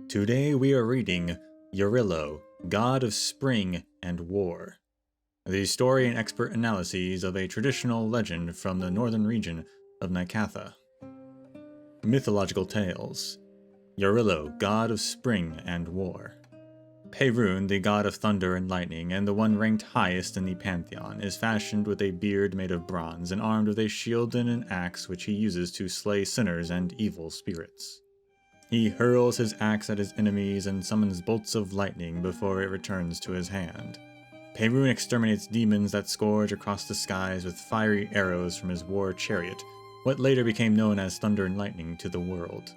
Today we are reading Jarilo, God of Spring and War, the story and expert analyses of a traditional legend from the northern region of Nikatha. Mythological Tales. Jarilo, God of Spring and War. Perun, the god of thunder and lightning, and the one ranked highest in the pantheon, is fashioned with a beard made of bronze and armed with a shield and an axe which he uses to slay sinners and evil spirits. He hurls his axe at his enemies and summons bolts of lightning before it returns to his hand. Perun exterminates demons that scourge across the skies with fiery arrows from his war chariot, what later became known as Thunder and Lightning to the world.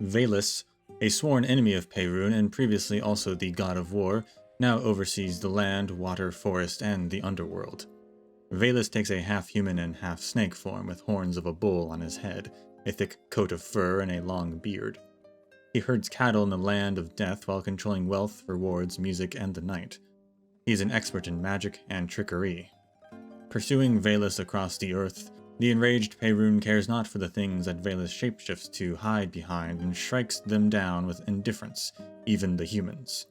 Velis, a sworn enemy of Perun and previously also the god of war, now oversees the land, water, forest, and the underworld. Velis takes a half-human and half-snake form with horns of a bull on his head, a thick coat of fur, and a long beard. He herds cattle in the land of death while controlling wealth, rewards, music, and the night. He is an expert in magic and trickery. Pursuing Velis across the earth, the enraged Perun cares not for the things that Velis shapeshifts to hide behind and strikes them down with indifference, even the humans.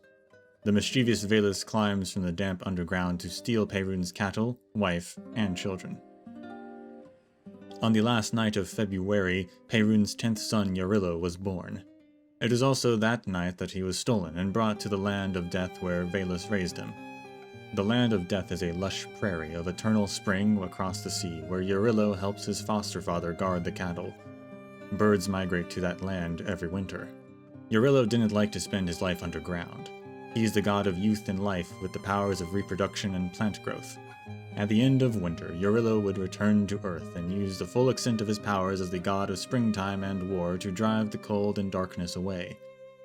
The mischievous Velis climbs from the damp underground to steal Perun's cattle, wife, and children. On the last night of February, Perun's 10th son Jarilo was born. It is also that night that he was stolen and brought to the land of death where Velis raised him. The land of death is a lush prairie of eternal spring across the sea where Jarilo helps his foster father guard the cattle. Birds migrate to that land every winter. Jarilo didn't like to spend his life underground. He is the god of youth and life with the powers of reproduction and plant growth. At the end of winter, Jarilo would return to Earth and use the full extent of his powers as the god of springtime and war to drive the cold and darkness away.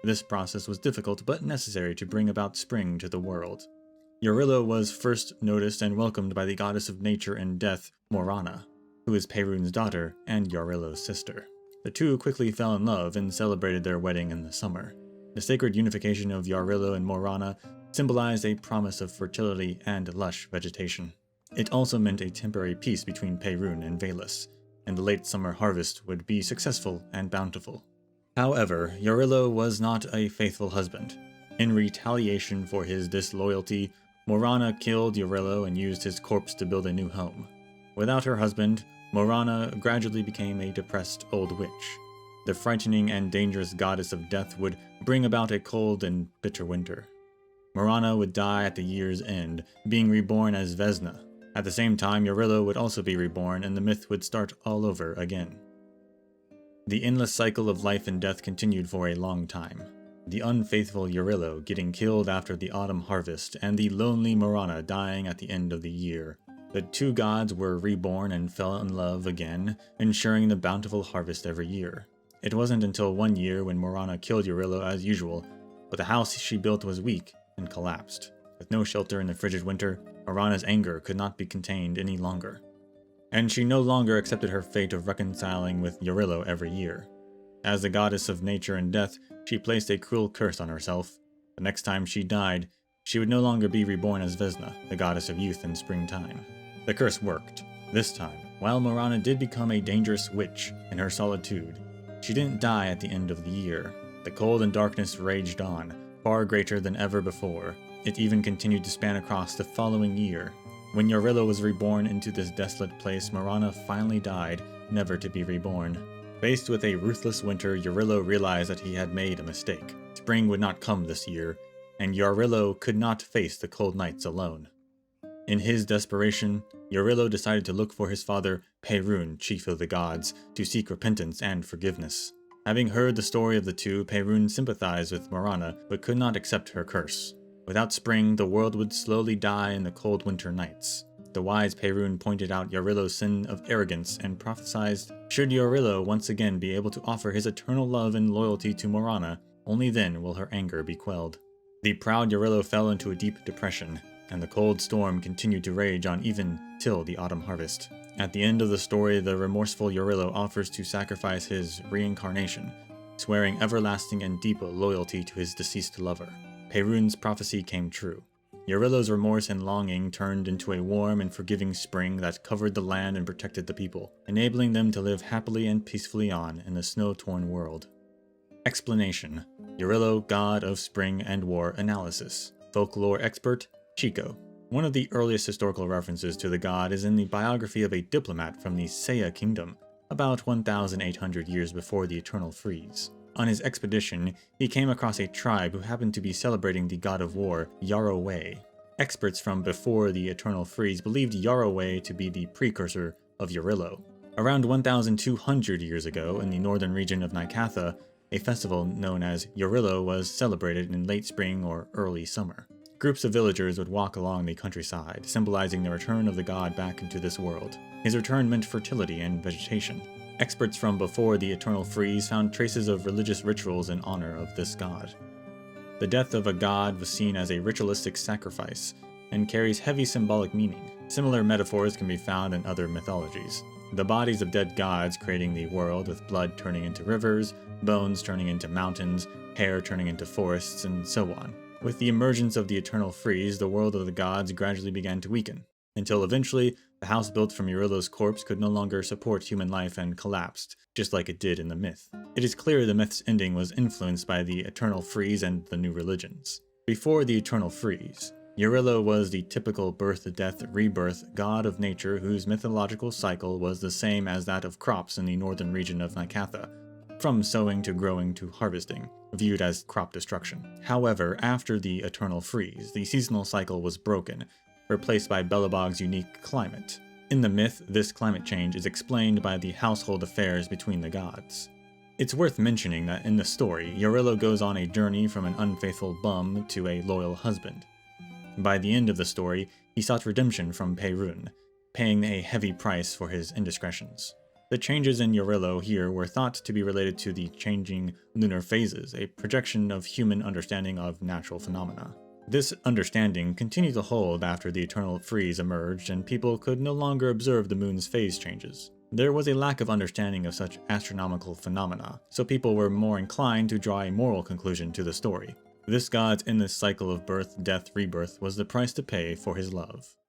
This process was difficult but necessary to bring about spring to the world. Jarilo was first noticed and welcomed by the goddess of nature and death, Morana, who is Perun's daughter and Jarilo's sister. The two quickly fell in love and celebrated their wedding in the summer. The sacred unification of Jarilo and Morana symbolized a promise of fertility and lush vegetation. It also meant a temporary peace between Perun and Velis, and the late summer harvest would be successful and bountiful. However, Jarilo was not a faithful husband. In retaliation for his disloyalty, Morana killed Jarilo and used his corpse to build a new home. Without her husband, Morana gradually became a depressed old witch. The frightening and dangerous goddess of death would bring about a cold and bitter winter. Morana would die at the year's end, being reborn as Vesna. At the same time, Jarilo would also be reborn and the myth would start all over again. The endless cycle of life and death continued for a long time. The unfaithful Jarilo getting killed after the autumn harvest, and the lonely Morana dying at the end of the year. The two gods were reborn and fell in love again, ensuring the bountiful harvest every year. It wasn't until one year when Morana killed Jarilo as usual, but the house she built was weak and collapsed. With no shelter in the frigid winter, Morana's anger could not be contained any longer. And she no longer accepted her fate of reconciling with Jarilo every year. As the goddess of nature and death, she placed a cruel curse on herself. The next time she died, she would no longer be reborn as Vesna, the goddess of youth and springtime. The curse worked. This time, while Morana did become a dangerous witch in her solitude, she didn't die at the end of the year. The cold and darkness raged on, far greater than ever before. It even continued to span across the following year. When Jarilo was reborn into this desolate place, Morana finally died, never to be reborn. Faced with a ruthless winter, Jarilo realized that he had made a mistake. Spring would not come this year, and Jarilo could not face the cold nights alone. In his desperation, Jarilo decided to look for his father, Perun, chief of the gods, to seek repentance and forgiveness. Having heard the story of the two, Perun sympathized with Morana, but could not accept her curse. Without spring, the world would slowly die in the cold winter nights. The wise Perun pointed out Jarilo's sin of arrogance and prophesied, should Jarilo once again be able to offer his eternal love and loyalty to Morana, only then will her anger be quelled. The proud Jarilo fell into a deep depression, and the cold storm continued to rage on even till the autumn harvest. At the end of the story, the remorseful Jarilo offers to sacrifice his reincarnation, swearing everlasting and deep loyalty to his deceased lover. Perun's prophecy came true. Jarilo's remorse and longing turned into a warm and forgiving spring that covered the land and protected the people, enabling them to live happily and peacefully on in the snow-torn world. Explanation: Eurylo, god of spring and war analysis. Folklore expert, Chico. One of the earliest historical references to the god is in the biography of a diplomat from the Seiya kingdom, about 1,800 years before the Eternal Freeze. On his expedition, he came across a tribe who happened to be celebrating the god of war, Yarroway. Experts from before the Eternal Freeze believed Yarroway to be the precursor of Eurylo. Around 1,200 years ago, in the northern region of Nycatha, a festival known as Eurylo was celebrated in late spring or early summer. Groups of villagers would walk along the countryside, symbolizing the return of the god back into this world. His return meant fertility and vegetation. Experts from before the Eternal Freeze found traces of religious rituals in honor of this god. The death of a god was seen as a ritualistic sacrifice, and carries heavy symbolic meaning. Similar metaphors can be found in other mythologies. The bodies of dead gods creating the world, with blood turning into rivers, bones turning into mountains, hair turning into forests, and so on. With the emergence of the Eternal Freeze, the world of the gods gradually began to weaken, until eventually, the house built from Eurylo's corpse could no longer support human life and collapsed, just like it did in the myth. It is clear the myth's ending was influenced by the Eternal Freeze and the new religions. Before the Eternal Freeze, Eurylo was the typical birth, death, rebirth god of nature whose mythological cycle was the same as that of crops in the northern region of Nycatha, from sowing to growing to harvesting, viewed as crop destruction. However, after the Eternal Freeze, the seasonal cycle was broken, replaced by Belobog's unique climate. In the myth, this climate change is explained by the household affairs between the gods. It's worth mentioning that in the story, Eurylo goes on a journey from an unfaithful bum to a loyal husband. By the end of the story, he sought redemption from Perun, paying a heavy price for his indiscretions. The changes in Eurylo here were thought to be related to the changing lunar phases, a projection of human understanding of natural phenomena. This understanding continued to hold after the Eternal Freeze emerged and people could no longer observe the moon's phase changes. There was a lack of understanding of such astronomical phenomena, so people were more inclined to draw a moral conclusion to the story. This god's endless cycle of birth, death, rebirth was the price to pay for his love.